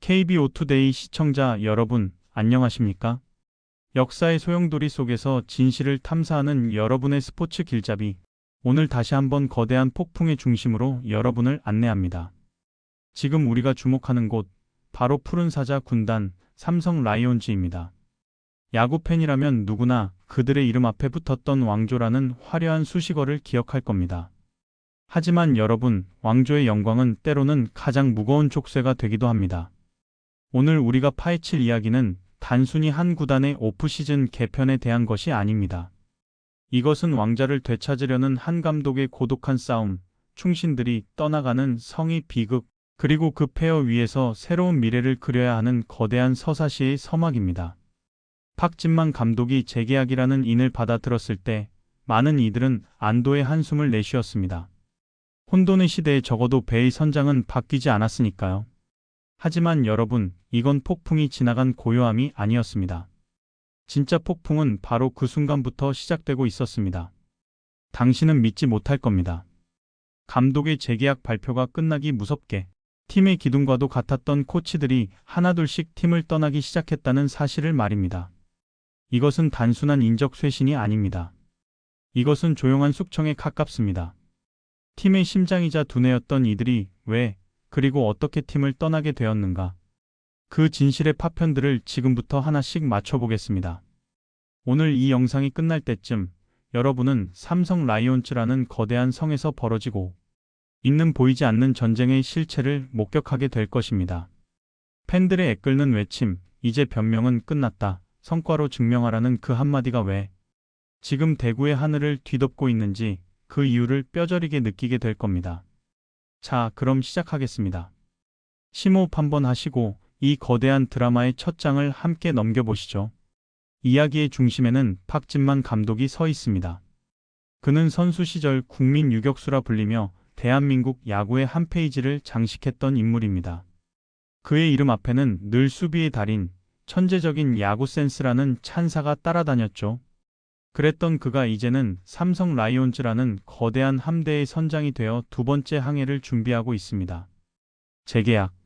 KBO 투데이 시청자 여러분, 안녕하십니까? 역사의 소용돌이 속에서 진실을 탐사하는 여러분의 스포츠 길잡이. 오늘 다시 한번 거대한 폭풍의 중심으로 여러분을 안내합니다. 지금 우리가 주목하는 곳, 바로 푸른 사자 군단, 삼성 라이온즈입니다. 야구 팬이라면 누구나 그들의 이름 앞에 붙었던 왕조라는 화려한 수식어를 기억할 겁니다. 하지만 여러분, 왕조의 영광은 때로는 가장 무거운 족쇄가 되기도 합니다. 오늘 우리가 파헤칠 이야기는 단순히 한 구단의 오프시즌 개편에 대한 것이 아닙니다. 이것은 왕자를 되찾으려는 한 감독의 고독한 싸움, 충신들이 떠나가는 성의 비극, 그리고 그 폐허 위에서 새로운 미래를 그려야 하는 거대한 서사시의 서막입니다. 팍진만 감독이 재계약이라는 인을 받아들었을 때 많은 이들은 안도의 한숨을 내쉬었습니다. 혼돈의 시대에 적어도 배의 선장은 바뀌지 않았으니까요. 하지만 여러분, 이건 폭풍이 지나간 고요함이 아니었습니다. 진짜 폭풍은 바로 그 순간부터 시작되고 있었습니다. 당신은 믿지 못할 겁니다. 감독의 재계약 발표가 끝나기 무섭게 팀의 기둥과도 같았던 코치들이 하나둘씩 팀을 떠나기 시작했다는 사실을 말입니다. 이것은 단순한 인적 쇄신이 아닙니다. 이것은 조용한 숙청에 가깝습니다. 팀의 심장이자 두뇌였던 이들이 왜, 그리고 어떻게 팀을 떠나게 되었는가? 그 진실의 파편들을 지금부터 하나씩 맞춰보겠습니다. 오늘 이 영상이 끝날 때쯤 여러분은 삼성 라이온즈라는 거대한 성에서 벌어지고 있는 보이지 않는 전쟁의 실체를 목격하게 될 것입니다. 팬들의 애끓는 외침, 이제 변명은 끝났다. 성과로 증명하라는 그 한마디가 왜 지금 대구의 하늘을 뒤덮고 있는지 그 이유를 뼈저리게 느끼게 될 겁니다. 자, 그럼 시작하겠습니다. 심호흡 한번 하시고 이 거대한 드라마의 첫 장을 함께 넘겨보시죠. 이야기의 중심에는 팍진만 감독이 서 있습니다. 그는 선수 시절 국민 유격수라 불리며 대한민국 야구의 한 페이지를 장식했던 인물입니다. 그의 이름 앞에는 늘 수비의 달인, 천재적인 야구 센스라는 찬사가 따라다녔죠. 그랬던 그가 이제는 삼성 라이온즈라는 거대한 함대의 선장이 되어 두 번째 항해를 준비하고 있습니다. 재계약.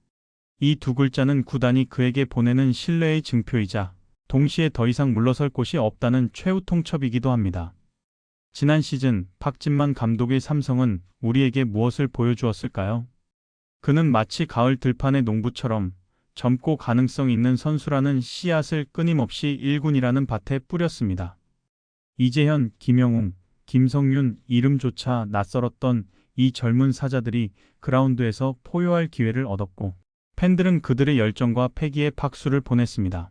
이 두 글자는 구단이 그에게 보내는 신뢰의 증표이자 동시에 더 이상 물러설 곳이 없다는 최후 통첩이기도 합니다. 지난 시즌 팍진만 감독의 삼성은 우리에게 무엇을 보여주었을까요? 그는 마치 가을 들판의 농부처럼 젊고 가능성 있는 선수라는 씨앗을 끊임없이 1군이라는 밭에 뿌렸습니다. 이재현, 김영웅, 김성윤 이름조차 낯설었던 이 젊은 사자들이 그라운드에서 포효할 기회를 얻었고 팬들은 그들의 열정과 패기에 박수를 보냈습니다.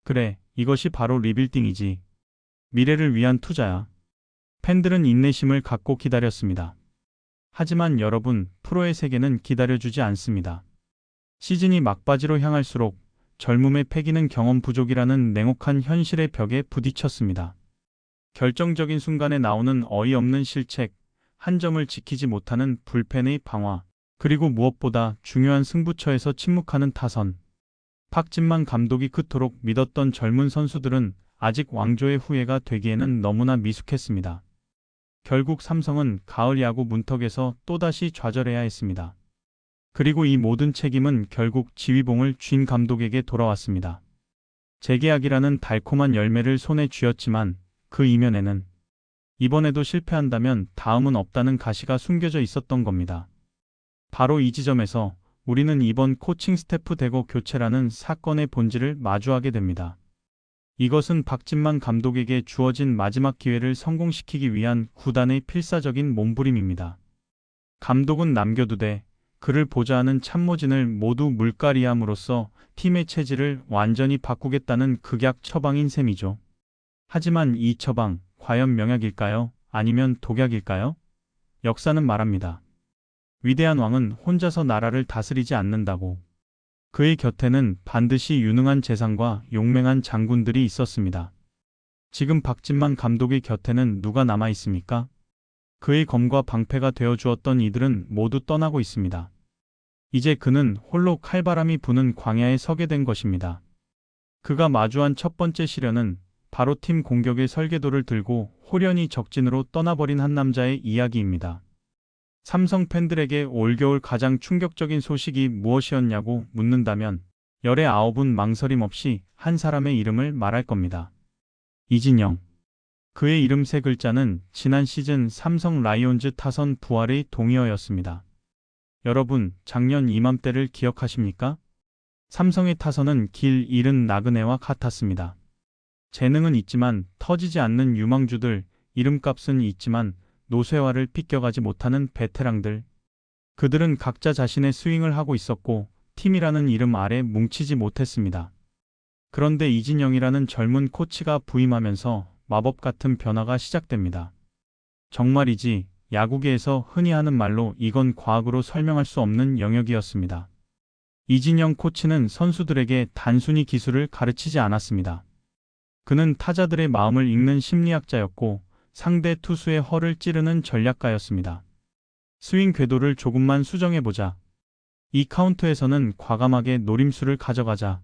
그래, 이것이 바로 리빌딩이지. 미래를 위한 투자야. 팬들은 인내심을 갖고 기다렸습니다. 하지만 여러분, 프로의 세계는 기다려주지 않습니다. 시즌이 막바지로 향할수록 젊음의 패기는 경험 부족이라는 냉혹한 현실의 벽에 부딪혔습니다. 결정적인 순간에 나오는 어이없는 실책, 한 점을 지키지 못하는 불펜의 방화, 그리고 무엇보다 중요한 승부처에서 침묵하는 타선. 팍진만 감독이 그토록 믿었던 젊은 선수들은 아직 왕조의 후예가 되기에는 너무나 미숙했습니다. 결국 삼성은 가을 야구 문턱에서 또다시 좌절해야 했습니다. 그리고 이 모든 책임은 결국 지휘봉을 쥔 감독에게 돌아왔습니다. 재계약이라는 달콤한 열매를 손에 쥐었지만 그 이면에는 이번에도 실패한다면 다음은 없다는 가시가 숨겨져 있었던 겁니다. 바로 이 지점에서 우리는 이번 코칭 스태프 대거 교체라는 사건의 본질을 마주하게 됩니다. 이것은 팍진만 감독에게 주어진 마지막 기회를 성공시키기 위한 구단의 필사적인 몸부림입니다. 감독은 남겨두되 그를 보자 하는 참모진을 모두 물갈이함으로써 팀의 체질을 완전히 바꾸겠다는 극약 처방인 셈이죠. 하지만 이 처방, 과연 명약일까요? 아니면 독약일까요? 역사는 말합니다. 위대한 왕은 혼자서 나라를 다스리지 않는다고. 그의 곁에는 반드시 유능한 재상과 용맹한 장군들이 있었습니다. 지금 박진만 감독의 곁에는 누가 남아 있습니까? 그의 검과 방패가 되어 주었던 이들은 모두 떠나고 있습니다. 이제 그는 홀로 칼바람이 부는 광야에 서게 된 것입니다. 그가 마주한 첫 번째 시련은 바로 팀 공격의 설계도를 들고 호련히 적진으로 떠나버린 한 남자의 이야기입니다. 삼성 팬들에게 올겨울 가장 충격적인 소식이 무엇이었냐고 묻는다면 열의 9은 망설임 없이 한 사람의 이름을 말할 겁니다. 이진영. 그의 이름 세 글자는 지난 시즌 삼성 라이온즈 타선 부활의 동의어였습니다. 여러분, 작년 이맘때를 기억하십니까? 삼성의 타선은 길 잃은 나그네와 같았습니다. 재능은 있지만 터지지 않는 유망주들, 이름값은 있지만 노쇠화를 비껴가지 못하는 베테랑들. 그들은 각자 자신의 스윙을 하고 있었고 팀이라는 이름 아래 뭉치지 못했습니다. 그런데 이진영이라는 젊은 코치가 부임하면서 마법 같은 변화가 시작됩니다. 정말이지 야구계에서 흔히 하는 말로 이건 과학으로 설명할 수 없는 영역이었습니다. 이진영 코치는 선수들에게 단순히 기술을 가르치지 않았습니다. 그는 타자들의 마음을 읽는 심리학자였고 상대 투수의 허를 찌르는 전략가였습니다. 스윙 궤도를 조금만 수정해보자. 이 카운트에서는 과감하게 노림수를 가져가자.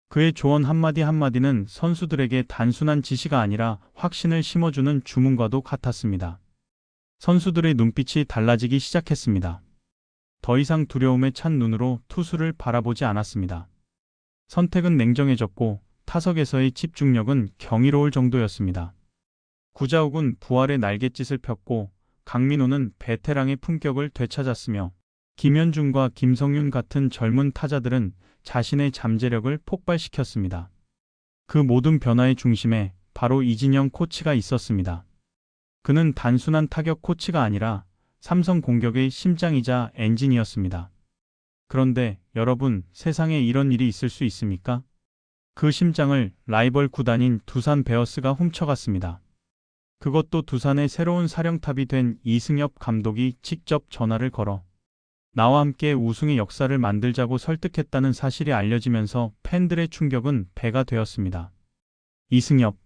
그의 조언 한마디 한마디는 선수들에게 단순한 지시가 아니라 확신을 심어주는 주문과도 같았습니다. 선수들의 눈빛이 달라지기 시작했습니다. 더 이상 두려움에 찬 눈으로 투수를 바라보지 않았습니다. 선택은 냉정해졌고 타석에서의 집중력은 경이로울 정도였습니다. 구자욱은 부활의 날갯짓을 폈고 강민호는 베테랑의 품격을 되찾았으며 김현중과 김성윤 같은 젊은 타자들은 자신의 잠재력을 폭발시켰습니다. 그 모든 변화의 중심에 바로 이진영 코치가 있었습니다. 그는 단순한 타격 코치가 아니라 삼성 공격의 심장이자 엔진이었습니다. 그런데 여러분, 세상에 이런 일이 있을 수 있습니까? 그 심장을 라이벌 구단인 두산 베어스가 훔쳐갔습니다. 그것도 두산의 새로운 사령탑이 된 이승엽 감독이 직접 전화를 걸어 나와 함께 우승의 역사를 만들자고 설득했다는 사실이 알려지면서 팬들의 충격은 배가 되었습니다. 이승엽,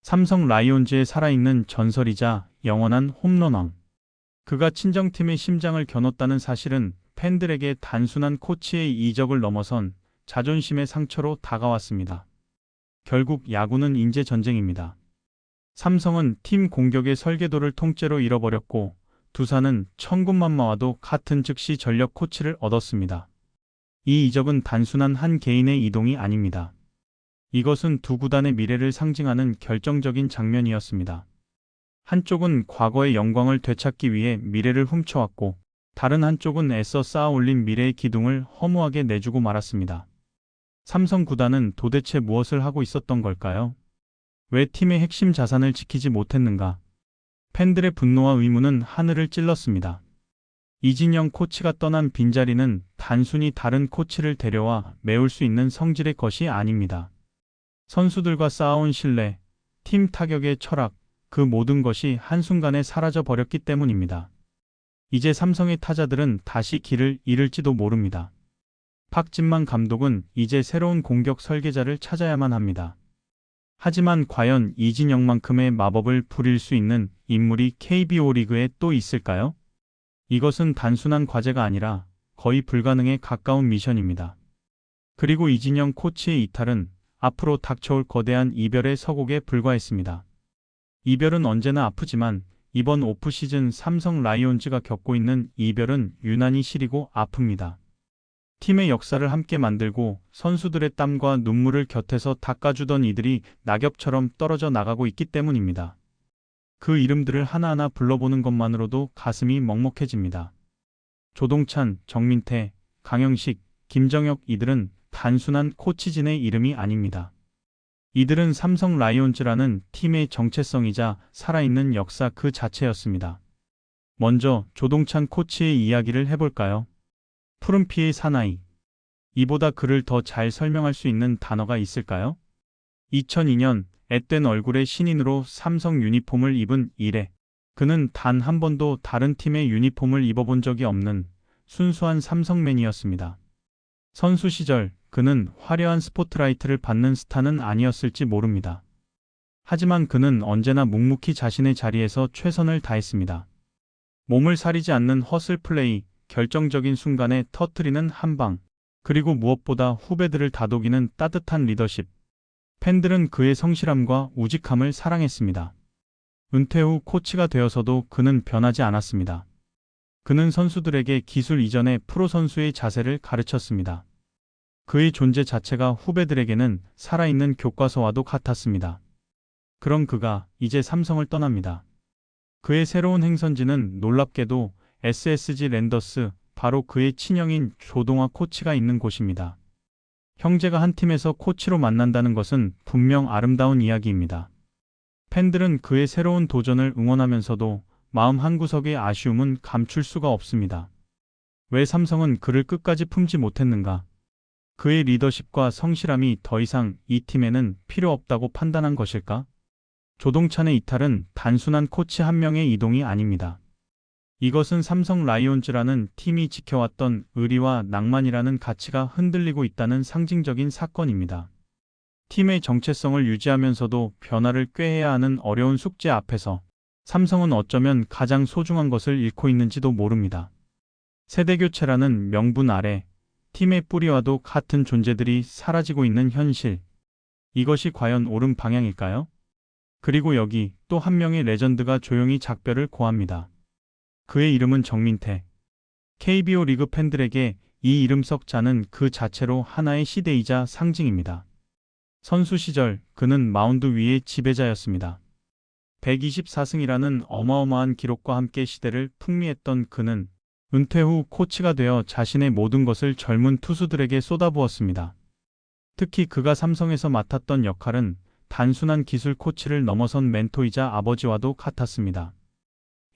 삼성 라이온즈의 살아있는 전설이자 영원한 홈런왕. 그가 친정팀의 심장을 겨눴다는 사실은 팬들에게 단순한 코치의 이적을 넘어선 자존심의 상처로 다가왔습니다. 결국 야구는 인재 전쟁입니다. 삼성은 팀 공격의 설계도를 통째로 잃어버렸고 두산은 천군만마와도 같은 즉시 전력 코치를 얻었습니다. 이 이적은 단순한 한 개인의 이동이 아닙니다. 이것은 두 구단의 미래를 상징하는 결정적인 장면이었습니다. 한쪽은 과거의 영광을 되찾기 위해 미래를 훔쳐왔고 다른 한쪽은 애써 쌓아올린 미래의 기둥을 허무하게 내주고 말았습니다. 삼성 구단은 도대체 무엇을 하고 있었던 걸까요? 왜 팀의 핵심 자산을 지키지 못했는가? 팬들의 분노와 의문은 하늘을 찔렀습니다. 이진영 코치가 떠난 빈자리는 단순히 다른 코치를 데려와 메울 수 있는 성질의 것이 아닙니다. 선수들과 쌓아온 신뢰, 팀 타격의 철학, 그 모든 것이 한순간에 사라져 버렸기 때문입니다. 이제 삼성의 타자들은 다시 길을 잃을지도 모릅니다. 박진만 감독은 이제 새로운 공격 설계자를 찾아야만 합니다. 하지만 과연 이진영만큼의 마법을 부릴 수 있는 인물이 KBO 리그에 또 있을까요? 이것은 단순한 과제가 아니라 거의 불가능에 가까운 미션입니다. 그리고 이진영 코치의 이탈은 앞으로 닥쳐올 거대한 이별의 서곡에 불과했습니다. 이별은 언제나 아프지만 이번 오프시즌 삼성 라이온즈가 겪고 있는 이별은 유난히 시리고 아픕니다. 팀의 역사를 함께 만들고 선수들의 땀과 눈물을 곁에서 닦아주던 이들이 낙엽처럼 떨어져 나가고 있기 때문입니다. 그 이름들을 하나하나 불러보는 것만으로도 가슴이 먹먹해집니다. 조동찬, 정민태, 강영식, 김정혁 이들은 단순한 코치진의 이름이 아닙니다. 이들은 삼성 라이온즈라는 팀의 정체성이자 살아있는 역사 그 자체였습니다. 먼저 조동찬 코치의 이야기를 해볼까요? 푸른 피의 사나이. 이보다 그를 더 잘 설명할 수 있는 단어가 있을까요? 2002년 앳된 얼굴의 신인으로 삼성 유니폼을 입은 이래 그는 단 한 번도 다른 팀의 유니폼을 입어본 적이 없는 순수한 삼성맨이었습니다. 선수 시절 그는 화려한 스포트라이트를 받는 스타는 아니었을지 모릅니다. 하지만 그는 언제나 묵묵히 자신의 자리에서 최선을 다했습니다. 몸을 사리지 않는 허슬 플레이, 결정적인 순간에 터뜨리는 한 방, 그리고 무엇보다 후배들을 다독이는 따뜻한 리더십. 팬들은 그의 성실함과 우직함을 사랑했습니다. 은퇴 후 코치가 되어서도 그는 변하지 않았습니다. 그는 선수들에게 기술 이전의 프로 선수의 자세를 가르쳤습니다. 그의 존재 자체가 후배들에게는 살아있는 교과서와도 같았습니다. 그런 그가 이제 삼성을 떠납니다. 그의 새로운 행선지는 놀랍게도 SSG 랜더스, 바로 그의 친형인 조동화 코치가 있는 곳입니다. 형제가 한 팀에서 코치로 만난다는 것은 분명 아름다운 이야기입니다. 팬들은 그의 새로운 도전을 응원하면서도 마음 한구석의 아쉬움은 감출 수가 없습니다. 왜 삼성은 그를 끝까지 품지 못했는가? 그의 리더십과 성실함이 더 이상 이 팀에는 필요 없다고 판단한 것일까? 조동찬의 이탈은 단순한 코치 한 명의 이동이 아닙니다. 이것은 삼성 라이온즈라는 팀이 지켜왔던 의리와 낭만이라는 가치가 흔들리고 있다는 상징적인 사건입니다. 팀의 정체성을 유지하면서도 변화를 꾀해야 하는 어려운 숙제 앞에서 삼성은 어쩌면 가장 소중한 것을 잃고 있는지도 모릅니다. 세대교체라는 명분 아래 팀의 뿌리와도 같은 존재들이 사라지고 있는 현실. 이것이 과연 옳은 방향일까요? 그리고 여기 또 한 명의 레전드가 조용히 작별을 고합니다. 그의 이름은 정민태. KBO 리그 팬들에게 이 이름 석 자는 그 자체로 하나의 시대이자 상징입니다. 선수 시절 그는 마운드 위의 지배자였습니다. 124승이라는 어마어마한 기록과 함께 시대를 풍미했던 그는 은퇴 후 코치가 되어 자신의 모든 것을 젊은 투수들에게 쏟아부었습니다. 특히 그가 삼성에서 맡았던 역할은 단순한 기술 코치를 넘어선 멘토이자 아버지와도 같았습니다.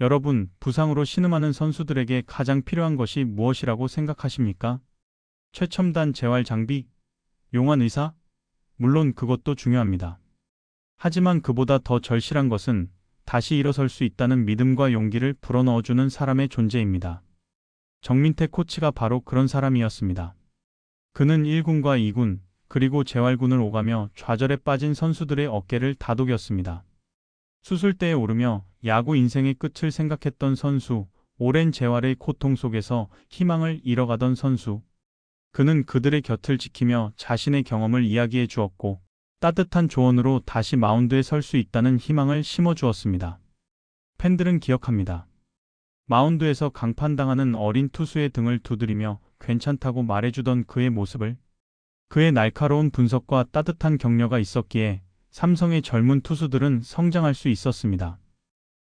여러분, 부상으로 신음하는 선수들에게 가장 필요한 것이 무엇이라고 생각하십니까? 최첨단 재활 장비? 용한 의사? 물론 그것도 중요합니다. 하지만 그보다 더 절실한 것은 다시 일어설 수 있다는 믿음과 용기를 불어넣어주는 사람의 존재입니다. 정민태 코치가 바로 그런 사람이었습니다. 그는 1군과 2군, 그리고 재활군을 오가며 좌절에 빠진 선수들의 어깨를 다독였습니다. 수술대에 오르며 야구 인생의 끝을 생각했던 선수, 오랜 재활의 고통 속에서 희망을 잃어가던 선수. 그는 그들의 곁을 지키며 자신의 경험을 이야기해 주었고, 따뜻한 조언으로 다시 마운드에 설 수 있다는 희망을 심어주었습니다. 팬들은 기억합니다. 마운드에서 강판당하는 어린 투수의 등을 두드리며 괜찮다고 말해주던 그의 모습을. 그의 날카로운 분석과 따뜻한 격려가 있었기에 삼성의 젊은 투수들은 성장할 수 있었습니다.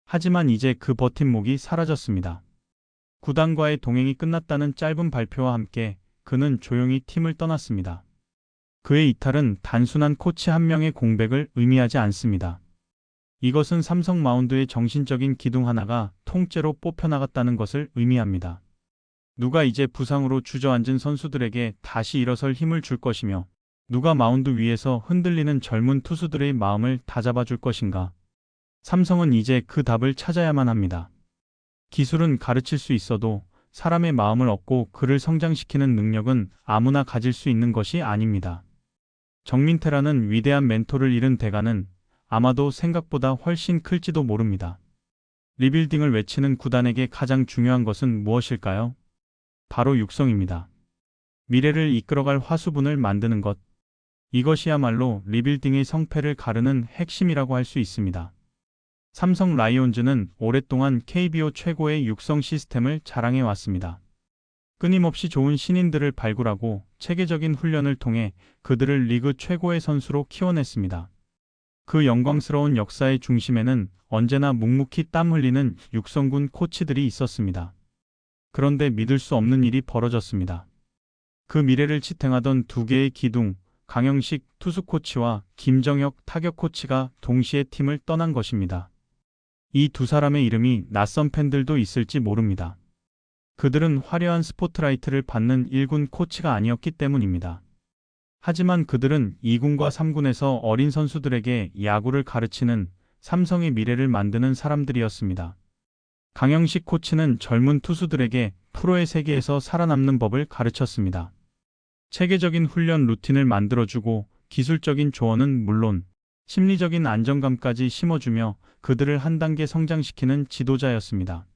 하지만 이제 그 버팀목이 사라졌습니다. 구단과의 동행이 끝났다는 짧은 발표와 함께 그는 조용히 팀을 떠났습니다. 그의 이탈은 단순한 코치 한 명의 공백을 의미하지 않습니다. 이것은 삼성 마운드의 정신적인 기둥 하나가 통째로 뽑혀나갔다는 것을 의미합니다. 누가 이제 부상으로 주저앉은 선수들에게 다시 일어설 힘을 줄 것이며, 누가 마운드 위에서 흔들리는 젊은 투수들의 마음을 다잡아 줄 것인가? 삼성은 이제 그 답을 찾아야만 합니다. 기술은 가르칠 수 있어도 사람의 마음을 얻고 그를 성장시키는 능력은 아무나 가질 수 있는 것이 아닙니다. 정민태라는 위대한 멘토를 잃은 대가는 아마도 생각보다 훨씬 클지도 모릅니다. 리빌딩을 외치는 구단에게 가장 중요한 것은 무엇일까요? 바로 육성입니다. 미래를 이끌어갈 화수분을 만드는 것. 이것이야말로 리빌딩의 성패를 가르는 핵심이라고 할 수 있습니다. 삼성 라이온즈는 오랫동안 KBO 최고의 육성 시스템을 자랑해 왔습니다. 끊임없이 좋은 신인들을 발굴하고 체계적인 훈련을 통해 그들을 리그 최고의 선수로 키워냈습니다. 그 영광스러운 역사의 중심에는 언제나 묵묵히 땀 흘리는 육성군 코치들이 있었습니다. 그런데 믿을 수 없는 일이 벌어졌습니다. 그 미래를 지탱하던 두 개의 기둥, 강영식 투수 코치와 김정혁 타격 코치가 동시에 팀을 떠난 것입니다. 이 두 사람의 이름이 낯선 팬들도 있을지 모릅니다. 그들은 화려한 스포트라이트를 받는 1군 코치가 아니었기 때문입니다. 하지만 그들은 2군과 3군에서 어린 선수들에게 야구를 가르치는 삼성의 미래를 만드는 사람들이었습니다. 강영식 코치는 젊은 투수들에게 프로의 세계에서 살아남는 법을 가르쳤습니다. 체계적인 훈련 루틴을 만들어주고 기술적인 조언은 물론 심리적인 안정감까지 심어주며 그들을 한 단계 성장시키는 지도자였습니다.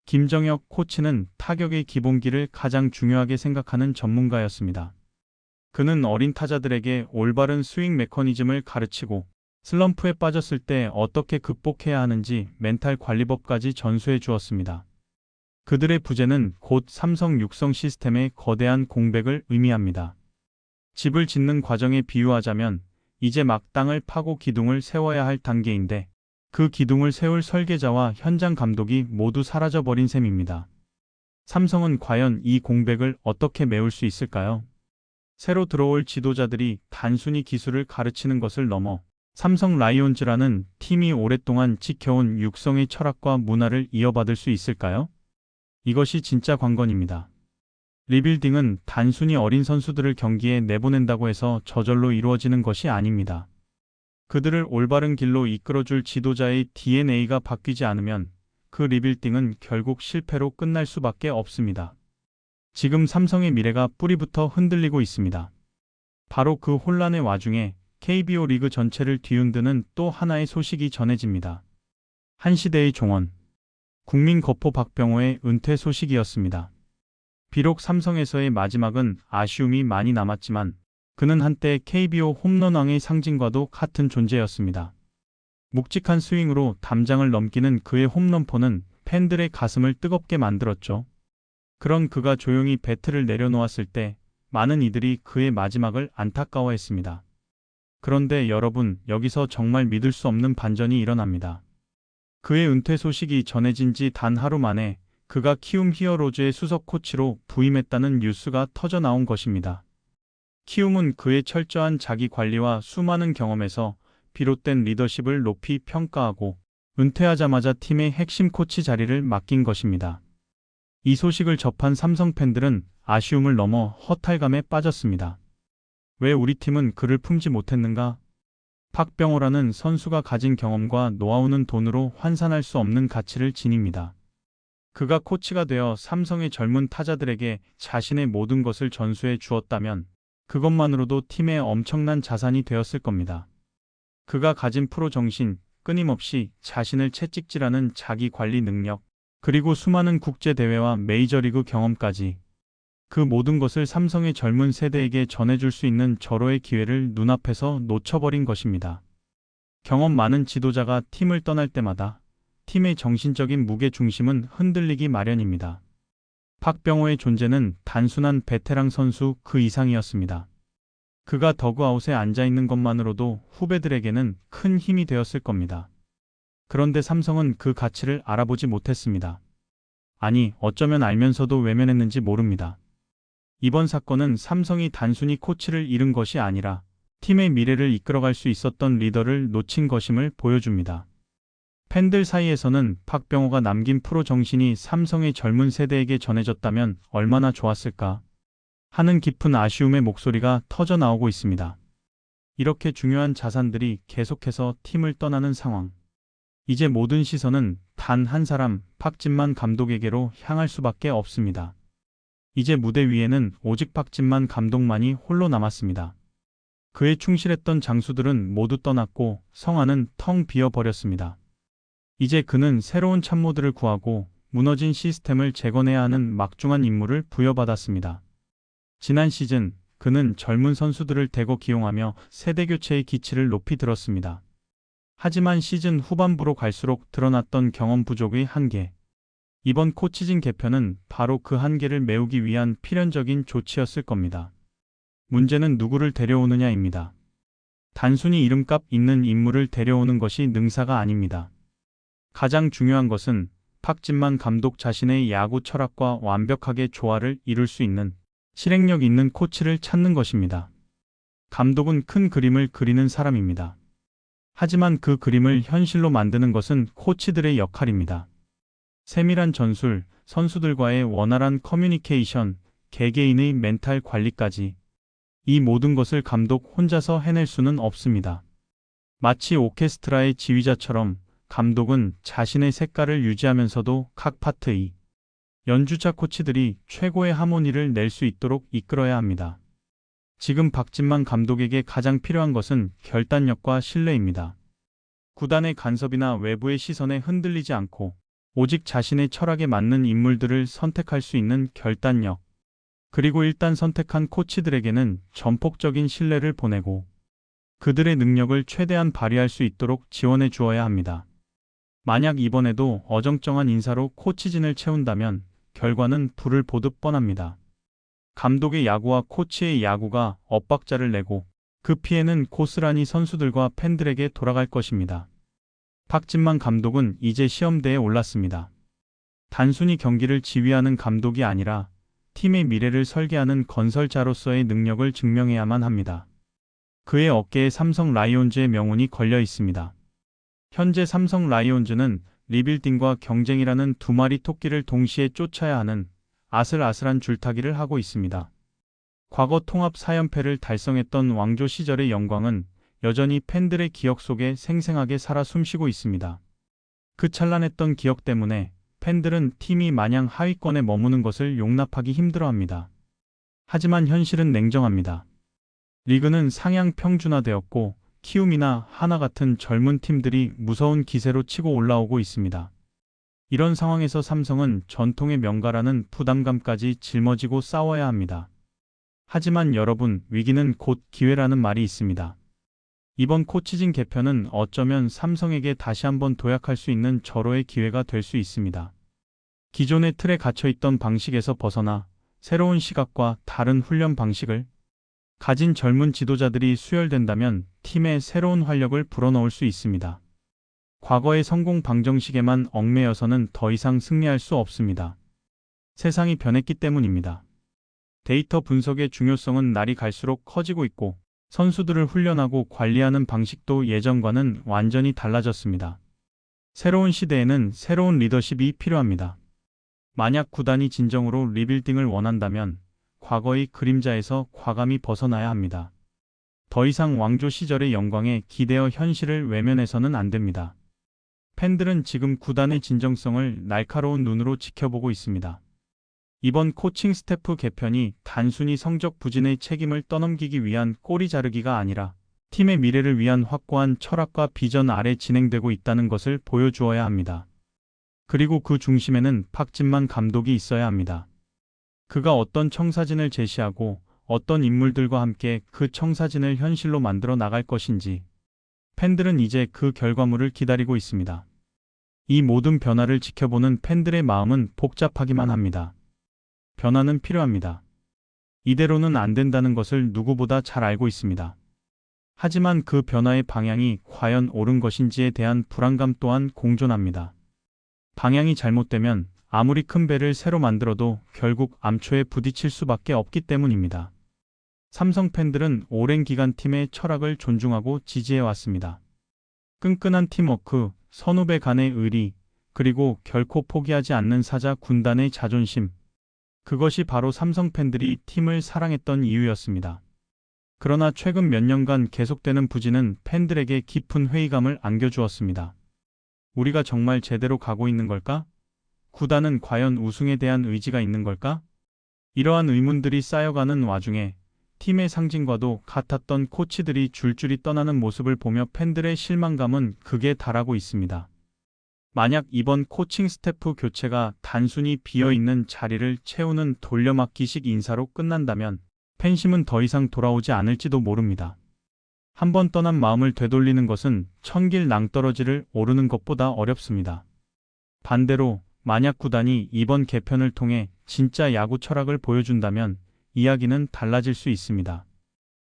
김정혁 코치는 타격의 기본기를 가장 중요하게 생각하는 전문가였습니다. 그는 어린 타자들에게 올바른 스윙 메커니즘을 가르치고 슬럼프에 빠졌을 때 어떻게 극복해야 하는지 멘탈 관리법까지 전수해 주었습니다. 그들의 부재는 곧 삼성 육성 시스템의 거대한 공백을 의미합니다. 집을 짓는 과정에 비유하자면 이제 막 땅을 파고 기둥을 세워야 할 단계인데 그 기둥을 세울 설계자와 현장 감독이 모두 사라져버린 셈입니다. 삼성은 과연 이 공백을 어떻게 메울 수 있을까요? 새로 들어올 지도자들이 단순히 기술을 가르치는 것을 넘어 삼성 라이온즈라는 팀이 오랫동안 지켜온 육성의 철학과 문화를 이어받을 수 있을까요? 이것이 진짜 관건입니다. 리빌딩은 단순히 어린 선수들을 경기에 내보낸다고 해서 저절로 이루어지는 것이 아닙니다. 그들을 올바른 길로 이끌어줄 지도자의 DNA가 바뀌지 않으면 그 리빌딩은 결국 실패로 끝날 수밖에 없습니다. 지금 삼성의 미래가 뿌리부터 흔들리고 있습니다. 바로 그 혼란의 와중에 KBO 리그 전체를 뒤흔드는 또 하나의 소식이 전해집니다. 한 시대의 종언, 국민 거포 박병호의 은퇴 소식이었습니다. 비록 삼성에서의 마지막은 아쉬움이 많이 남았지만 그는 한때 KBO 홈런왕의 상징과도 같은 존재였습니다. 묵직한 스윙으로 담장을 넘기는 그의 홈런포는 팬들의 가슴을 뜨겁게 만들었죠. 그런 그가 조용히 배트를 내려놓았을 때 많은 이들이 그의 마지막을 안타까워했습니다. 그런데 여러분, 여기서 정말 믿을 수 없는 반전이 일어납니다. 그의 은퇴 소식이 전해진 지 단 하루 만에 그가 키움 히어로즈의 수석 코치로 부임했다는 뉴스가 터져 나온 것입니다. 키움은 그의 철저한 자기 관리와 수많은 경험에서 비롯된 리더십을 높이 평가하고 은퇴하자마자 팀의 핵심 코치 자리를 맡긴 것입니다. 이 소식을 접한 삼성 팬들은 아쉬움을 넘어 허탈감에 빠졌습니다. 왜 우리 팀은 그를 품지 못했는가? 박병호라는 선수가 가진 경험과 노하우는 돈으로 환산할 수 없는 가치를 지닙니다. 그가 코치가 되어 삼성의 젊은 타자들에게 자신의 모든 것을 전수해 주었다면 그것만으로도 팀의 엄청난 자산이 되었을 겁니다. 그가 가진 프로 정신, 끊임없이 자신을 채찍질하는 자기 관리 능력, 그리고 수많은 국제대회와 메이저리그 경험까지 그 모든 것을 삼성의 젊은 세대에게 전해줄 수 있는 절호의 기회를 눈앞에서 놓쳐버린 것입니다. 경험 많은 지도자가 팀을 떠날 때마다 팀의 정신적인 무게중심은 흔들리기 마련입니다. 박병호의 존재는 단순한 베테랑 선수 그 이상이었습니다. 그가 더그아웃에 앉아있는 것만으로도 후배들에게는 큰 힘이 되었을 겁니다. 그런데 삼성은 그 가치를 알아보지 못했습니다. 아니, 어쩌면 알면서도 외면했는지 모릅니다. 이번 사건은 삼성이 단순히 코치를 잃은 것이 아니라 팀의 미래를 이끌어갈 수 있었던 리더를 놓친 것임을 보여줍니다. 팬들 사이에서는 박병호가 남긴 프로 정신이 삼성의 젊은 세대에게 전해졌다면 얼마나 좋았을까 하는 깊은 아쉬움의 목소리가 터져 나오고 있습니다. 이렇게 중요한 자산들이 계속해서 팀을 떠나는 상황. 이제 모든 시선은 단 한 사람, 박진만 감독에게로 향할 수밖에 없습니다. 이제 무대 위에는 오직 박진만 감독만이 홀로 남았습니다. 그에 충실했던 장수들은 모두 떠났고 성안은 텅 비어버렸습니다. 이제 그는 새로운 참모들을 구하고 무너진 시스템을 재건해야 하는 막중한 임무를 부여받았습니다. 지난 시즌 그는 젊은 선수들을 대거 기용하며 세대교체의 기치를 높이 들었습니다. 하지만 시즌 후반부로 갈수록 드러났던 경험 부족의 한계. 이번 코치진 개편은 바로 그 한계를 메우기 위한 필연적인 조치였을 겁니다. 문제는 누구를 데려오느냐입니다. 단순히 이름값 있는 인물을 데려오는 것이 능사가 아닙니다. 가장 중요한 것은 박진만 감독 자신의 야구 철학과 완벽하게 조화를 이룰 수 있는 실행력 있는 코치를 찾는 것입니다. 감독은 큰 그림을 그리는 사람입니다. 하지만 그 그림을 현실로 만드는 것은 코치들의 역할입니다. 세밀한 전술, 선수들과의 원활한 커뮤니케이션, 개개인의 멘탈 관리까지 이 모든 것을 감독 혼자서 해낼 수는 없습니다. 마치 오케스트라의 지휘자처럼 감독은 자신의 색깔을 유지하면서도 각 파트의 연주자 코치들이 최고의 하모니를 낼 수 있도록 이끌어야 합니다. 지금 박진만 감독에게 가장 필요한 것은 결단력과 신뢰입니다. 구단의 간섭이나 외부의 시선에 흔들리지 않고 오직 자신의 철학에 맞는 인물들을 선택할 수 있는 결단력. 그리고 일단 선택한 코치들에게는 전폭적인 신뢰를 보내고 그들의 능력을 최대한 발휘할 수 있도록 지원해 주어야 합니다. 만약 이번에도 어정쩡한 인사로 코치진을 채운다면 결과는 불을 보듯 뻔합니다. 감독의 야구와 코치의 야구가 엇박자를 내고 그 피해는 고스란히 선수들과 팬들에게 돌아갈 것입니다. 박진만 감독은 이제 시험대에 올랐습니다. 단순히 경기를 지휘하는 감독이 아니라 팀의 미래를 설계하는 건설자로서의 능력을 증명해야만 합니다. 그의 어깨에 삼성 라이온즈의 명운이 걸려 있습니다. 현재 삼성 라이온즈는 리빌딩과 경쟁이라는 두 마리 토끼를 동시에 쫓아야 하는 아슬아슬한 줄타기를 하고 있습니다. 과거 통합 4연패를 달성했던 왕조 시절의 영광은 여전히 팬들의 기억 속에 생생하게 살아 숨쉬고 있습니다. 그 찬란했던 기억 때문에 팬들은 팀이 마냥 하위권에 머무는 것을 용납하기 힘들어합니다. 하지만 현실은 냉정합니다. 리그는 상향 평준화되었고 키움이나 하나 같은 젊은 팀들이 무서운 기세로 치고 올라오고 있습니다. 이런 상황에서 삼성은 전통의 명가라는 부담감까지 짊어지고 싸워야 합니다. 하지만 여러분, 위기는 곧 기회라는 말이 있습니다. 이번 코치진 개편은 어쩌면 삼성에게 다시 한번 도약할 수 있는 절호의 기회가 될 수 있습니다. 기존의 틀에 갇혀있던 방식에서 벗어나 새로운 시각과 다른 훈련 방식을 가진 젊은 지도자들이 수혈된다면 팀에 새로운 활력을 불어넣을 수 있습니다. 과거의 성공 방정식에만 얽매여서는 더 이상 승리할 수 없습니다. 세상이 변했기 때문입니다. 데이터 분석의 중요성은 날이 갈수록 커지고 있고 선수들을 훈련하고 관리하는 방식도 예전과는 완전히 달라졌습니다. 새로운 시대에는 새로운 리더십이 필요합니다. 만약 구단이 진정으로 리빌딩을 원한다면 과거의 그림자에서 과감히 벗어나야 합니다. 더 이상 왕조 시절의 영광에 기대어 현실을 외면해서는 안 됩니다. 팬들은 지금 구단의 진정성을 날카로운 눈으로 지켜보고 있습니다. 이번 코칭 스태프 개편이 단순히 성적 부진의 책임을 떠넘기기 위한 꼬리 자르기가 아니라 팀의 미래를 위한 확고한 철학과 비전 아래 진행되고 있다는 것을 보여주어야 합니다. 그리고 그 중심에는 박진만 감독이 있어야 합니다. 그가 어떤 청사진을 제시하고 어떤 인물들과 함께 그 청사진을 현실로 만들어 나갈 것인지 팬들은 이제 그 결과물을 기다리고 있습니다. 이 모든 변화를 지켜보는 팬들의 마음은 복잡하기만 합니다. 변화는 필요합니다. 이대로는 안 된다는 것을 누구보다 잘 알고 있습니다. 하지만 그 변화의 방향이 과연 옳은 것인지에 대한 불안감 또한 공존합니다. 방향이 잘못되면 아무리 큰 배를 새로 만들어도 결국 암초에 부딪힐 수밖에 없기 때문입니다. 삼성 팬들은 오랜 기간 팀의 철학을 존중하고 지지해왔습니다. 끈끈한 팀워크, 선후배 간의 의리, 그리고 결코 포기하지 않는 사자 군단의 자존심. 그것이 바로 삼성 팬들이 팀을 사랑했던 이유였습니다. 그러나 최근 몇 년간 계속되는 부진은 팬들에게 깊은 회의감을 안겨주었습니다. 우리가 정말 제대로 가고 있는 걸까? 구단은 과연 우승에 대한 의지가 있는 걸까? 이러한 의문들이 쌓여가는 와중에 팀의 상징과도 같았던 코치들이 줄줄이 떠나는 모습을 보며 팬들의 실망감은 극에 달하고 있습니다. 만약 이번 코칭 스태프 교체가 단순히 비어있는 자리를 채우는 돌려막기식 인사로 끝난다면 팬심은 더 이상 돌아오지 않을지도 모릅니다. 한번 떠난 마음을 되돌리는 것은 천길 낭떠러지를 오르는 것보다 어렵습니다. 반대로 만약 구단이 이번 개편을 통해 진짜 야구 철학을 보여준다면 이야기는 달라질 수 있습니다.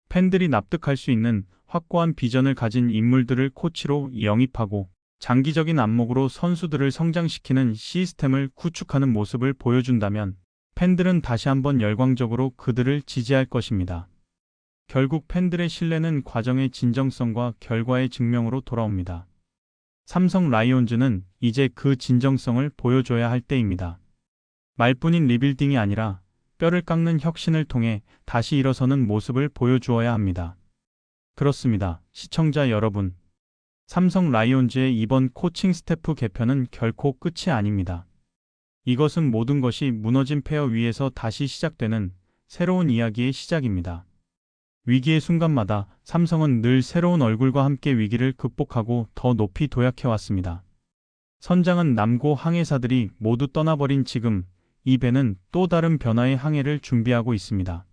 팬들이 납득할 수 있는 확고한 비전을 가진 인물들을 코치로 영입하고 장기적인 안목으로 선수들을 성장시키는 시스템을 구축하는 모습을 보여준다면 팬들은 다시 한번 열광적으로 그들을 지지할 것입니다. 결국 팬들의 신뢰는 과정의 진정성과 결과의 증명으로 돌아옵니다. 삼성 라이온즈는 이제 그 진정성을 보여줘야 할 때입니다. 말뿐인 리빌딩이 아니라 뼈를 깎는 혁신을 통해 다시 일어서는 모습을 보여주어야 합니다. 그렇습니다. 시청자 여러분. 삼성 라이온즈의 이번 코칭 스태프 개편은 결코 끝이 아닙니다. 이것은 모든 것이 무너진 폐허 위에서 다시 시작되는 새로운 이야기의 시작입니다. 위기의 순간마다 삼성은 늘 새로운 얼굴과 함께 위기를 극복하고 더 높이 도약해왔습니다. 선장은 남고 항해사들이 모두 떠나버린 지금 이 배는 또 다른 변화의 항해를 준비하고 있습니다.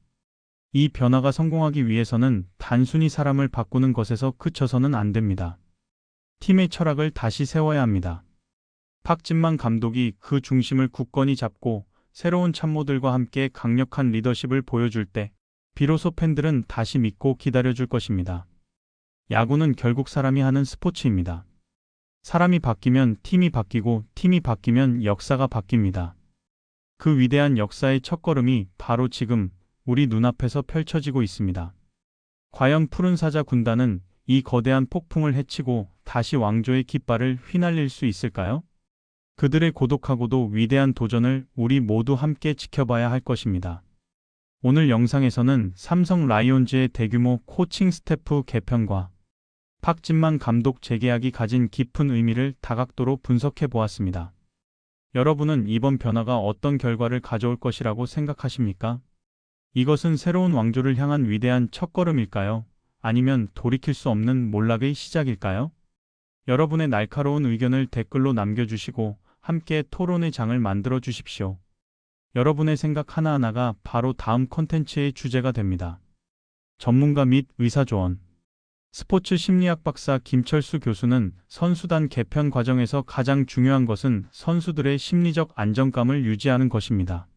이 변화가 성공하기 위해서는 단순히 사람을 바꾸는 것에서 그쳐서는 안 됩니다. 팀의 철학을 다시 세워야 합니다. 박진만 감독이 그 중심을 굳건히 잡고 새로운 참모들과 함께 강력한 리더십을 보여줄 때 비로소 팬들은 다시 믿고 기다려줄 것입니다. 야구는 결국 사람이 하는 스포츠입니다. 사람이 바뀌면 팀이 바뀌고 팀이 바뀌면 역사가 바뀝니다. 그 위대한 역사의 첫걸음이 바로 지금 우리 눈앞에서 펼쳐지고 있습니다. 과연 푸른 사자 군단은 이 거대한 폭풍을 헤치고 다시 왕조의 깃발을 휘날릴 수 있을까요? 그들의 고독하고도 위대한 도전을 우리 모두 함께 지켜봐야 할 것입니다. 오늘 영상에서는 삼성 라이온즈의 대규모 코칭 스태프 개편과 박진만 감독 재계약이 가진 깊은 의미를 다각도로 분석해 보았습니다. 여러분은 이번 변화가 어떤 결과를 가져올 것이라고 생각하십니까? 이것은 새로운 왕조를 향한 위대한 첫걸음일까요? 아니면 돌이킬 수 없는 몰락의 시작일까요? 여러분의 날카로운 의견을 댓글로 남겨주시고 함께 토론의 장을 만들어 주십시오. 여러분의 생각 하나하나가 바로 다음 콘텐츠의 주제가 됩니다. 전문가 및 의사조언. 스포츠 심리학 박사 김철수 교수는 선수단 개편 과정에서 가장 중요한 것은 선수들의 심리적 안정감을 유지하는 것입니다.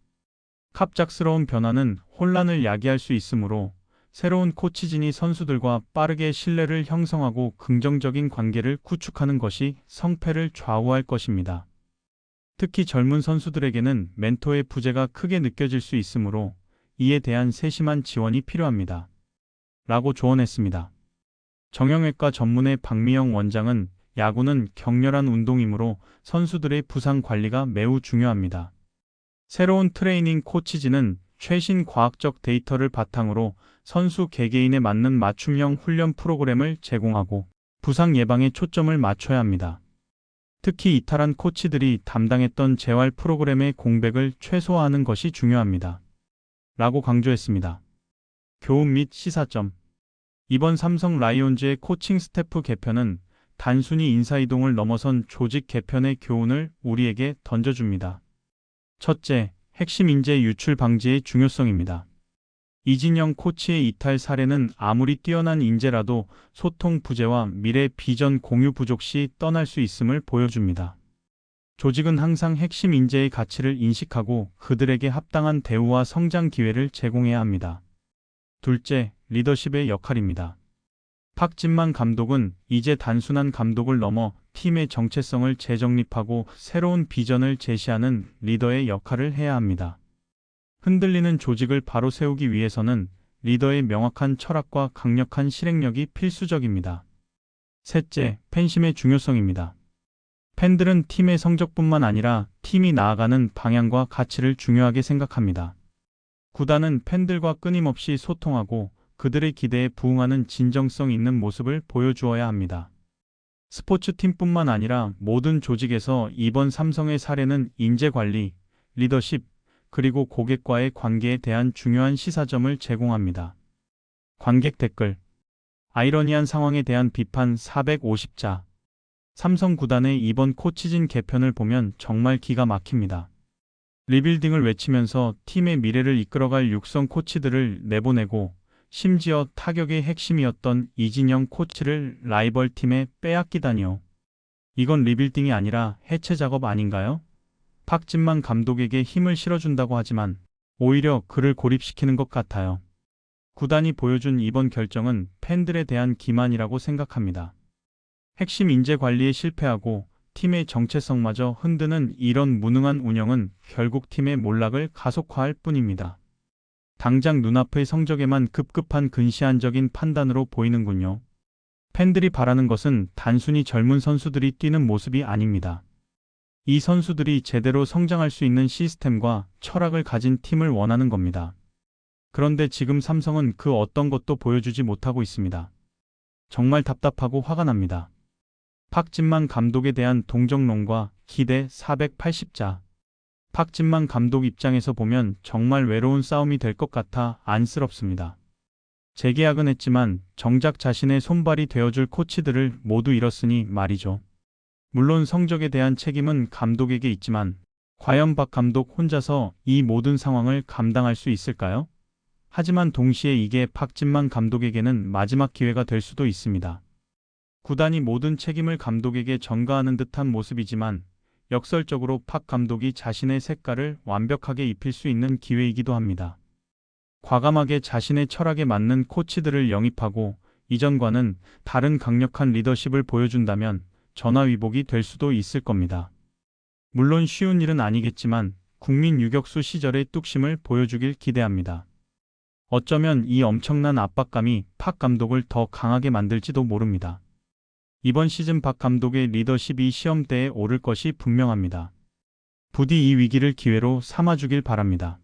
갑작스러운 변화는 혼란을 야기할 수 있으므로 새로운 코치진이 선수들과 빠르게 신뢰를 형성하고 긍정적인 관계를 구축하는 것이 성패를 좌우할 것입니다. 특히 젊은 선수들에게는 멘토의 부재가 크게 느껴질 수 있으므로 이에 대한 세심한 지원이 필요합니다. 라고 조언했습니다. 정형외과 전문의 박미영 원장은 야구는 격렬한 운동이므로 선수들의 부상 관리가 매우 중요합니다. 새로운 트레이닝 코치진은 최신 과학적 데이터를 바탕으로 선수 개개인에 맞는 맞춤형 훈련 프로그램을 제공하고 부상 예방에 초점을 맞춰야 합니다. 특히 이탈한 코치들이 담당했던 재활 프로그램의 공백을 최소화하는 것이 중요합니다. 라고 강조했습니다. 교훈 및 시사점. 이번 삼성 라이온즈의 코칭 스태프 개편은 단순히 인사이동을 넘어선 조직 개편의 교훈을 우리에게 던져줍니다. 첫째, 핵심 인재 유출 방지의 중요성입니다. 이진영 코치의 이탈 사례는 아무리 뛰어난 인재라도 소통 부재와 미래 비전 공유 부족 시 떠날 수 있음을 보여줍니다. 조직은 항상 핵심 인재의 가치를 인식하고 그들에게 합당한 대우와 성장 기회를 제공해야 합니다. 둘째, 리더십의 역할입니다. 박진만 감독은 이제 단순한 감독을 넘어 팀의 정체성을 재정립하고 새로운 비전을 제시하는 리더의 역할을 해야 합니다. 흔들리는 조직을 바로 세우기 위해서는 리더의 명확한 철학과 강력한 실행력이 필수적입니다. 셋째, 팬심의 중요성입니다. 팬들은 팀의 성적뿐만 아니라 팀이 나아가는 방향과 가치를 중요하게 생각합니다. 구단은 팬들과 끊임없이 소통하고 그들의 기대에 부응하는 진정성 있는 모습을 보여주어야 합니다. 스포츠팀뿐만 아니라 모든 조직에서 이번 삼성의 사례는 인재관리, 리더십, 그리고 고객과의 관계에 대한 중요한 시사점을 제공합니다. 관객 댓글. 아이러니한 상황에 대한 비판 450자. 삼성 구단의 이번 코치진 개편을 보면 정말 기가 막힙니다. 리빌딩을 외치면서 팀의 미래를 이끌어갈 육성 코치들을 내보내고 심지어 타격의 핵심이었던 이진영 코치를 라이벌 팀에 빼앗기다니요. 이건 리빌딩이 아니라 해체 작업 아닌가요? 박진만 감독에게 힘을 실어준다고 하지만 오히려 그를 고립시키는 것 같아요. 구단이 보여준 이번 결정은 팬들에 대한 기만이라고 생각합니다. 핵심 인재 관리에 실패하고 팀의 정체성마저 흔드는 이런 무능한 운영은 결국 팀의 몰락을 가속화할 뿐입니다. 당장 눈앞의 성적에만 급급한 근시안적인 판단으로 보이는군요. 팬들이 바라는 것은 단순히 젊은 선수들이 뛰는 모습이 아닙니다. 이 선수들이 제대로 성장할 수 있는 시스템과 철학을 가진 팀을 원하는 겁니다. 그런데 지금 삼성은 그 어떤 것도 보여주지 못하고 있습니다. 정말 답답하고 화가 납니다. 박진만 감독에 대한 동정론과 기대 480자. 박진만 감독 입장에서 보면 정말 외로운 싸움이 될 것 같아 안쓰럽습니다. 재계약은 했지만 정작 자신의 손발이 되어줄 코치들을 모두 잃었으니 말이죠. 물론 성적에 대한 책임은 감독에게 있지만 과연 박 감독 혼자서 이 모든 상황을 감당할 수 있을까요? 하지만 동시에 이게 박진만 감독에게는 마지막 기회가 될 수도 있습니다. 구단이 모든 책임을 감독에게 전가하는 듯한 모습이지만 역설적으로 박 감독이 자신의 색깔을 완벽하게 입힐 수 있는 기회이기도 합니다. 과감하게 자신의 철학에 맞는 코치들을 영입하고 이전과는 다른 강력한 리더십을 보여준다면 전화위복이 될 수도 있을 겁니다. 물론 쉬운 일은 아니겠지만 국민 유격수 시절의 뚝심을 보여주길 기대합니다. 어쩌면 이 엄청난 압박감이 박 감독을 더 강하게 만들지도 모릅니다. 이번 시즌 박 감독의 리더십이 시험대에 오를 것이 분명합니다. 부디 이 위기를 기회로 삼아주길 바랍니다.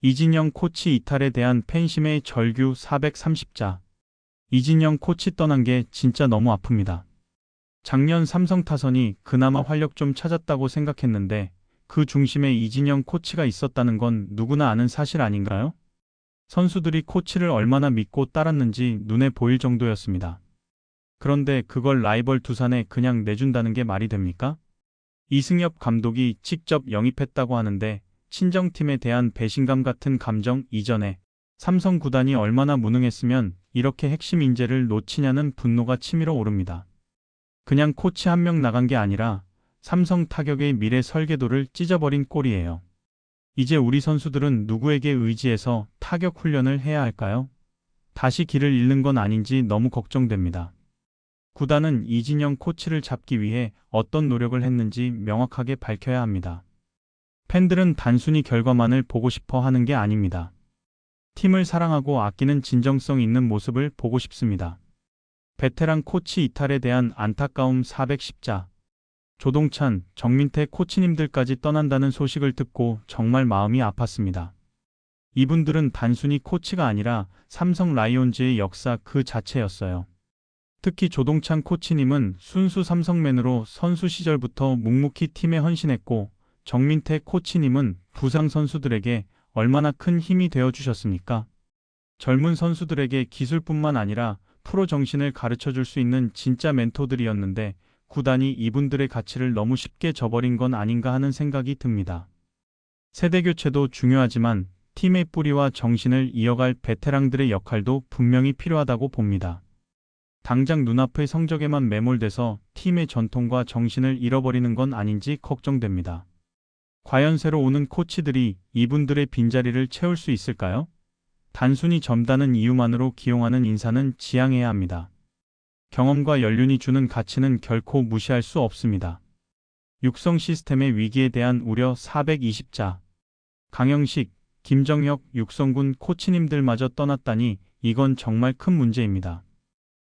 이진영 코치 이탈에 대한 팬심의 절규 430자. 이진영 코치 떠난 게 진짜 너무 아픕니다. 작년 삼성 타선이 그나마 활력 좀 찾았다고 생각했는데 그 중심에 이진영 코치가 있었다는 건 누구나 아는 사실 아닌가요? 선수들이 코치를 얼마나 믿고 따랐는지 눈에 보일 정도였습니다. 그런데 그걸 라이벌 두산에 그냥 내준다는 게 말이 됩니까? 이승엽 감독이 직접 영입했다고 하는데 친정팀에 대한 배신감 같은 감정 이전에 삼성 구단이 얼마나 무능했으면 이렇게 핵심 인재를 놓치냐는 분노가 치밀어 오릅니다. 그냥 코치 한 명 나간 게 아니라 삼성 타격의 미래 설계도를 찢어버린 꼴이에요. 이제 우리 선수들은 누구에게 의지해서 타격 훈련을 해야 할까요? 다시 길을 잃는 건 아닌지 너무 걱정됩니다. 구단은 이진영 코치를 잡기 위해 어떤 노력을 했는지 명확하게 밝혀야 합니다. 팬들은 단순히 결과만을 보고 싶어 하는 게 아닙니다. 팀을 사랑하고 아끼는 진정성 있는 모습을 보고 싶습니다. 베테랑 코치 이탈에 대한 안타까움 410자. 조동찬, 정민태 코치님들까지 떠난다는 소식을 듣고 정말 마음이 아팠습니다. 이분들은 단순히 코치가 아니라 삼성 라이온즈의 역사 그 자체였어요. 특히 조동찬 코치님은 순수 삼성맨으로 선수 시절부터 묵묵히 팀에 헌신했고 정민태 코치님은 부상 선수들에게 얼마나 큰 힘이 되어주셨습니까? 젊은 선수들에게 기술뿐만 아니라 프로 정신을 가르쳐줄 수 있는 진짜 멘토들이었는데 구단이 이분들의 가치를 너무 쉽게 저버린 건 아닌가 하는 생각이 듭니다. 세대교체도 중요하지만 팀의 뿌리와 정신을 이어갈 베테랑들의 역할도 분명히 필요하다고 봅니다. 당장 눈앞의 성적에만 매몰돼서 팀의 전통과 정신을 잃어버리는 건 아닌지 걱정됩니다. 과연 새로 오는 코치들이 이분들의 빈자리를 채울 수 있을까요? 단순히 젊다는 이유만으로 기용하는 인사는 지양해야 합니다. 경험과 연륜이 주는 가치는 결코 무시할 수 없습니다. 육성 시스템의 위기에 대한 우려 420자. 강영식, 김정혁, 육성군 코치님들마저 떠났다니 이건 정말 큰 문제입니다.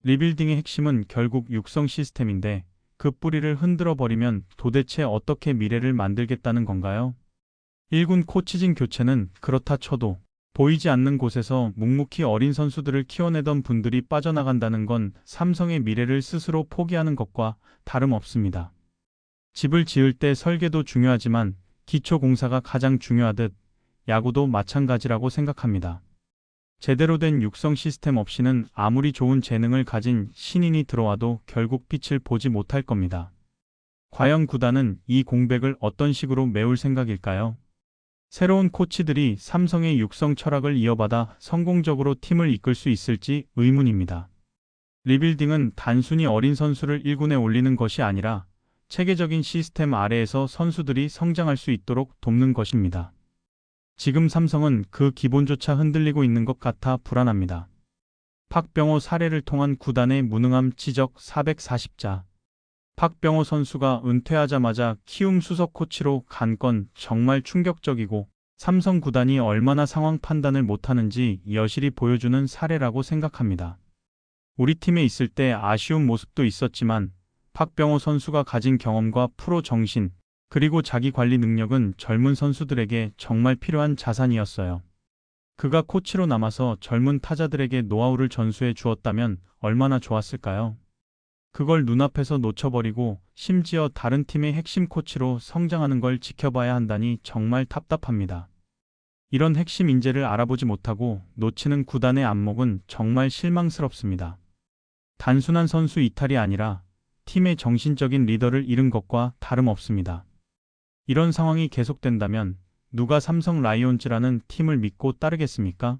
리빌딩의 핵심은 결국 육성 시스템인데 그 뿌리를 흔들어 버리면 도대체 어떻게 미래를 만들겠다는 건가요? 1군 코치진 교체는 그렇다 쳐도 보이지 않는 곳에서 묵묵히 어린 선수들을 키워내던 분들이 빠져나간다는 건 삼성의 미래를 스스로 포기하는 것과 다름없습니다. 집을 지을 때 설계도 중요하지만 기초 공사가 가장 중요하듯 야구도 마찬가지라고 생각합니다. 제대로 된 육성 시스템 없이는 아무리 좋은 재능을 가진 신인이 들어와도 결국 빛을 보지 못할 겁니다. 과연 구단은 이 공백을 어떤 식으로 메울 생각일까요? 새로운 코치들이 삼성의 육성 철학을 이어받아 성공적으로 팀을 이끌 수 있을지 의문입니다. 리빌딩은 단순히 어린 선수를 1군에 올리는 것이 아니라 체계적인 시스템 아래에서 선수들이 성장할 수 있도록 돕는 것입니다. 지금 삼성은 그 기본조차 흔들리고 있는 것 같아 불안합니다. 박병호 사례를 통한 구단의 무능함 지적 440자. 박병호 선수가 은퇴하자마자 키움 수석 코치로 간 건 정말 충격적이고 삼성 구단이 얼마나 상황 판단을 못하는지 여실히 보여주는 사례라고 생각합니다. 우리 팀에 있을 때 아쉬운 모습도 있었지만 박병호 선수가 가진 경험과 프로 정신, 그리고 자기 관리 능력은 젊은 선수들에게 정말 필요한 자산이었어요. 그가 코치로 남아서 젊은 타자들에게 노하우를 전수해 주었다면 얼마나 좋았을까요? 그걸 눈앞에서 놓쳐버리고 심지어 다른 팀의 핵심 코치로 성장하는 걸 지켜봐야 한다니 정말 답답합니다. 이런 핵심 인재를 알아보지 못하고 놓치는 구단의 안목은 정말 실망스럽습니다. 단순한 선수 이탈이 아니라 팀의 정신적인 리더를 잃은 것과 다름없습니다. 이런 상황이 계속된다면 누가 삼성 라이온즈라는 팀을 믿고 따르겠습니까?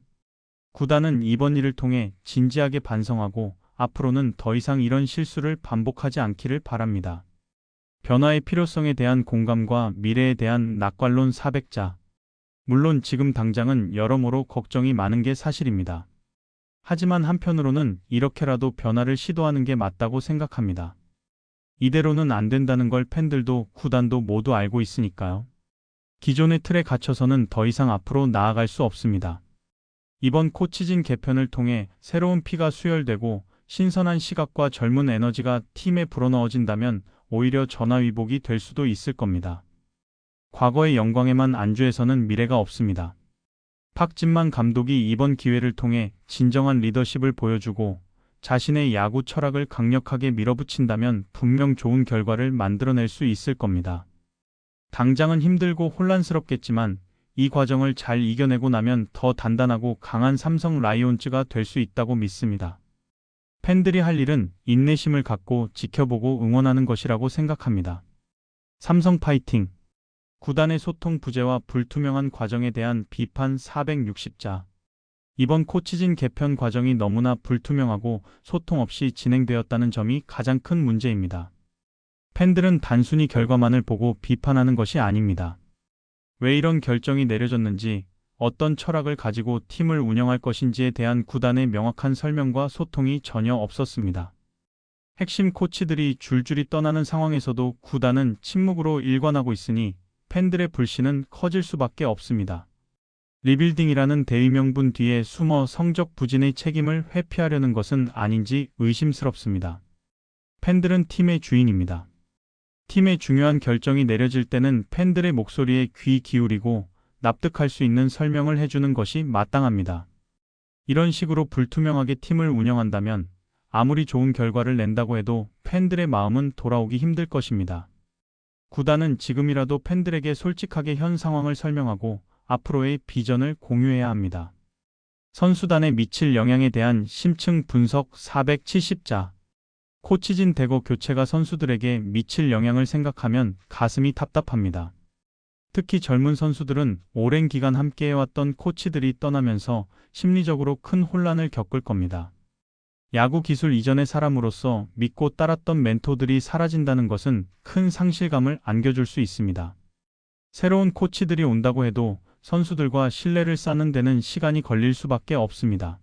구단은 이번 일을 통해 진지하게 반성하고 앞으로는 더 이상 이런 실수를 반복하지 않기를 바랍니다. 변화의 필요성에 대한 공감과 미래에 대한 낙관론 400자. 물론 지금 당장은 여러모로 걱정이 많은 게 사실입니다. 하지만 한편으로는 이렇게라도 변화를 시도하는 게 맞다고 생각합니다. 이대로는 안 된다는 걸 팬들도 구단도 모두 알고 있으니까요. 기존의 틀에 갇혀서는 더 이상 앞으로 나아갈 수 없습니다. 이번 코치진 개편을 통해 새로운 피가 수혈되고 신선한 시각과 젊은 에너지가 팀에 불어넣어진다면 오히려 전화위복이 될 수도 있을 겁니다. 과거의 영광에만 안주해서는 미래가 없습니다. 팍진만 감독이 이번 기회를 통해 진정한 리더십을 보여주고 자신의 야구 철학을 강력하게 밀어붙인다면 분명 좋은 결과를 만들어낼 수 있을 겁니다. 당장은 힘들고 혼란스럽겠지만 이 과정을 잘 이겨내고 나면 더 단단하고 강한 삼성 라이온즈가 될 수 있다고 믿습니다. 팬들이 할 일은 인내심을 갖고 지켜보고 응원하는 것이라고 생각합니다. 삼성 파이팅! 구단의 소통 부재와 불투명한 과정에 대한 비판 460자. 이번 코치진 개편 과정이 너무나 불투명하고 소통 없이 진행되었다는 점이 가장 큰 문제입니다. 팬들은 단순히 결과만을 보고 비판하는 것이 아닙니다. 왜 이런 결정이 내려졌는지, 어떤 철학을 가지고 팀을 운영할 것인지에 대한 구단의 명확한 설명과 소통이 전혀 없었습니다. 핵심 코치들이 줄줄이 떠나는 상황에서도 구단은 침묵으로 일관하고 있으니 팬들의 불신은 커질 수밖에 없습니다. 리빌딩이라는 대의명분 뒤에 숨어 성적 부진의 책임을 회피하려는 것은 아닌지 의심스럽습니다. 팬들은 팀의 주인입니다. 팀의 중요한 결정이 내려질 때는 팬들의 목소리에 귀 기울이고 납득할 수 있는 설명을 해주는 것이 마땅합니다. 이런 식으로 불투명하게 팀을 운영한다면 아무리 좋은 결과를 낸다고 해도 팬들의 마음은 돌아오기 힘들 것입니다. 구단은 지금이라도 팬들에게 솔직하게 현 상황을 설명하고 앞으로의 비전을 공유해야 합니다. 선수단에 미칠 영향에 대한 심층 분석 470자. 코치진 대거 교체가 선수들에게 미칠 영향을 생각하면 가슴이 답답합니다. 특히 젊은 선수들은 오랜 기간 함께해왔던 코치들이 떠나면서 심리적으로 큰 혼란을 겪을 겁니다. 야구 기술 이전의 사람으로서 믿고 따랐던 멘토들이 사라진다는 것은 큰 상실감을 안겨줄 수 있습니다. 새로운 코치들이 온다고 해도 선수들과 신뢰를 쌓는 데는 시간이 걸릴 수밖에 없습니다.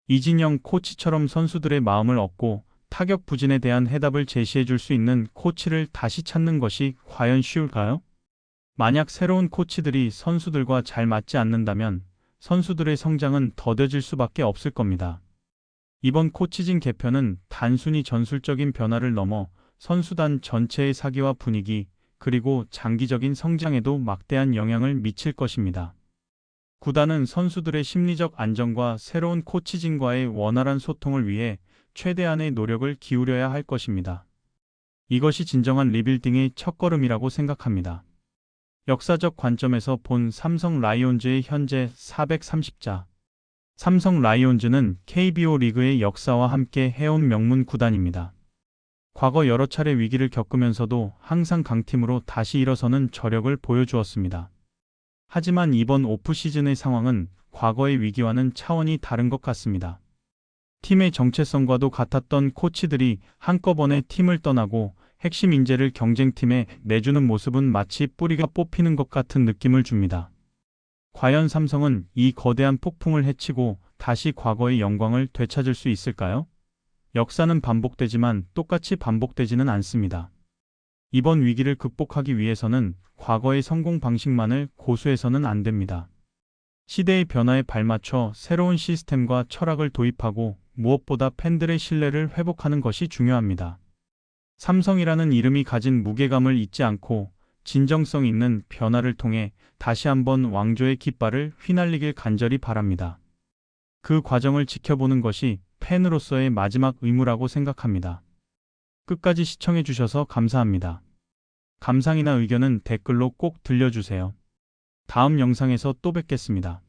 이진영 코치처럼 선수들의 마음을 얻고 타격 부진에 대한 해답을 제시해 줄 수 있는 코치를 다시 찾는 것이 과연 쉬울까요? 만약 새로운 코치들이 선수들과 잘 맞지 않는다면 선수들의 성장은 더뎌질 수밖에 없을 겁니다. 이번 코치진 개편은 단순히 전술적인 변화를 넘어 선수단 전체의 사기와 분위기, 그리고 장기적인 성장에도 막대한 영향을 미칠 것입니다. 구단은 선수들의 심리적 안정과 새로운 코치진과의 원활한 소통을 위해 최대한의 노력을 기울여야 할 것입니다. 이것이 진정한 리빌딩의 첫걸음이라고 생각합니다. 역사적 관점에서 본 삼성 라이온즈의 현재 430자. 삼성 라이온즈는 KBO 리그의 역사와 함께 해온 명문 구단입니다. 과거 여러 차례 위기를 겪으면서도 항상 강팀으로 다시 일어서는 저력을 보여주었습니다. 하지만 이번 오프시즌의 상황은 과거의 위기와는 차원이 다른 것 같습니다. 팀의 정체성과도 같았던 코치들이 한꺼번에 팀을 떠나고 핵심 인재를 경쟁팀에 내주는 모습은 마치 뿌리가 뽑히는 것 같은 느낌을 줍니다. 과연 삼성은 이 거대한 폭풍을 헤치고 다시 과거의 영광을 되찾을 수 있을까요? 역사는 반복되지만 똑같이 반복되지는 않습니다. 이번 위기를 극복하기 위해서는 과거의 성공 방식만을 고수해서는 안 됩니다. 시대의 변화에 발맞춰 새로운 시스템과 철학을 도입하고 무엇보다 팬들의 신뢰를 회복하는 것이 중요합니다. 삼성이라는 이름이 가진 무게감을 잊지 않고 진정성 있는 변화를 통해 다시 한번 왕조의 깃발을 휘날리길 간절히 바랍니다. 그 과정을 지켜보는 것이 팬으로서의 마지막 의무라고 생각합니다. 끝까지 시청해 주셔서 감사합니다. 감상이나 의견은 댓글로 꼭 들려주세요. 다음 영상에서 또 뵙겠습니다.